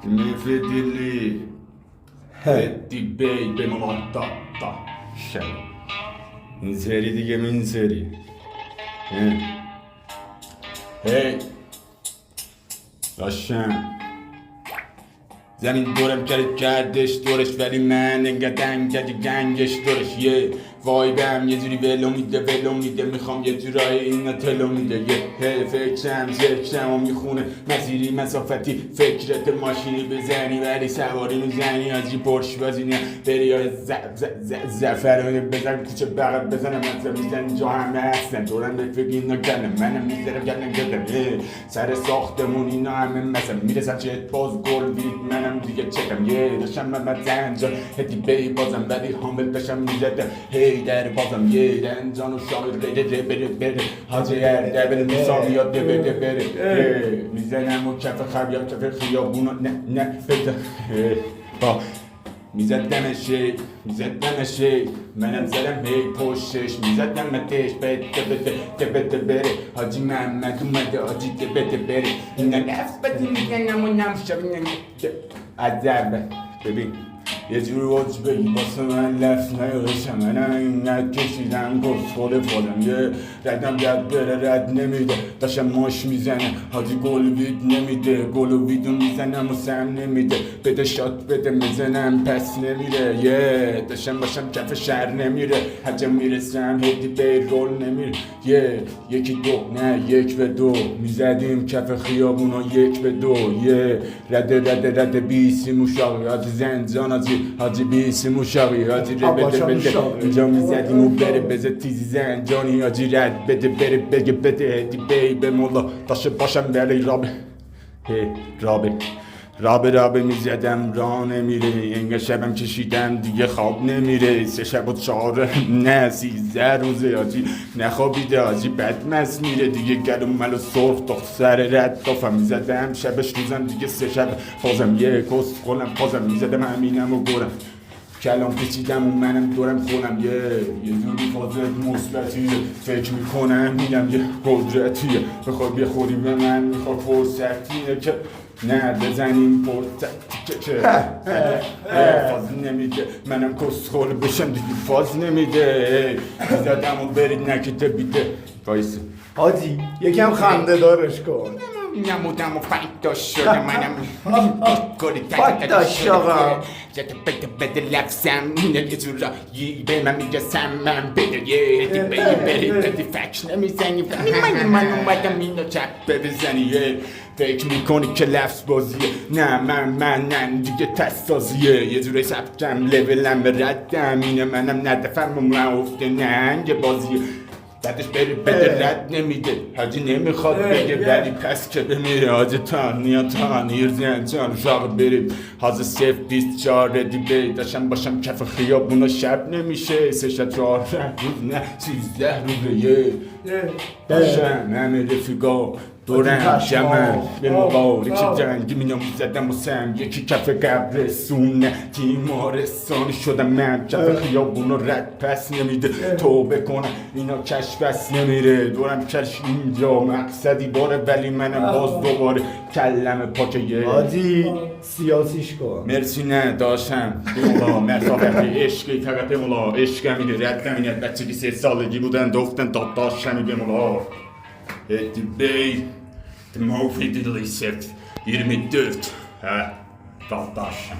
Mefedili. Etti bey be muvattatta. Şey. Minzeri دیگه minzeri. Hey. داشتم زمین دورم کردش دورش ولی من انقدر گنگش دورش یه وایبم یه جوری ولو میده میخوام یه جورایی اینا تلو میده یه فکرم ذکرم و میخونه مسیری مسافتی فکرت ماشینی بزنی ولی سواری میزنی آجی پرش بازی بری یا زفرانه بزن کوچه بغل بزنم مثلا میزنی جا همه هستن دورم به فکر اینا گلم منم میذارم گلم سر ساختمون اینا همه مثلا میرسن چه باز گل دید منم دیگه چکم یه داشتم من زنجان هدی بی بازم ولی حامل بشم میزدم هی در بازم یه دنجان و شامل بره حاجه در بره مساویات بره میزنم و کف خیابون نه بزن میزدمش منم زدم هی پشتش میزدمتش بده بره حاجی محمد اومده حاجی بده بره اینا نفس بدی میزنم و نمشم عذب ببین یه جور وجه بگی باسه من لفت نیادشم منم اینقدر کشیدم گفت خودم یه ردم گرد بره رد نمیده داشتم ماش میزنه حاجی گلوید نمیده گلویدو میزنم و سم نمیده بده شات بده میزنم پس نمیره یه داشتم باشم کف شهر نمیره حجم میرسم هدی به رول نمیره یه یکی دو نه یک به دو میزدیم کف خیابونا یک به دو یه رده بیسی موشاقی حاجی زنجان حاجی بیسی موشاقی حاجی بده اینجا میزدیم و بره بزه تیزی زنجانی حاجی رد بده بره بگه بده هدی بی به مولا داشته باشم بره رابه میزدم راه نمیره اینگه شبم کشیدم دیگه خواب نمیره 3 شب و 4 نه 13 روزه حاجی نخوابیده حاجی بدمست میره دیگه گلوم ملو سرخ داخت سر رد دافم میزدم شبش روزم دیگه 3 شب بازم یه کست خولم بازم میزدم همینم و گرم کلام کشیدم و منم دورم خونم یه زوری فاضل مثبتیه فکر میکنم میگم یه قدرتیه بخواد یه خوری به من میخواد فرصتیه که نه بزنیم فرصتی که فاز نمیده منم کسخور بشم دیگه فاز نمیده میزدم و برید نکته بیده بایسته حاجی یکم خنده دارش کن نمودم و فایت داشت شده منم فایت داشت آقا بده لفظم یه جورا به من میگسم من بده یه بری بدی فکش نمیزنی من اومدم اینو چپ بزنی فکر میکنی که لفظ بازیه نه من دیگه تستازیه یه جوره سبکم لولم ردم اینه منم ندفم و معافته ننگ بازیه بعدش بده رد نمیده حاجی نمیخواد بگه ولی پس که بمیره حاجی تانیر زنجان شاق برید حاجی 0-24 ردی بید داشتم باشم کف خیابونا شب نمیشه 3-4 روز نه 13 روزه یه داشتم همه رفیقا دورم جمع به مبارک جنگی مینام زدم و سم یکی کف قبرستونه تیمارستانی شدم من کف خیابونو رد پس نمیده توبه کنم اینا کش بس نمیره دورم کش اینجا مقصدی باره ولی منم باز دوباره کلم پاکه یه حاجی سیاسیش کن مرسی نه داشتم مولا مسافت عشقی فقط مولا عشقم اینه ردم اینه بچگی 3 سالگی بودن دفتن داشتم اینه مولا Etti bey, de mouw vindt het recept. Hier met duft. Fantastisch.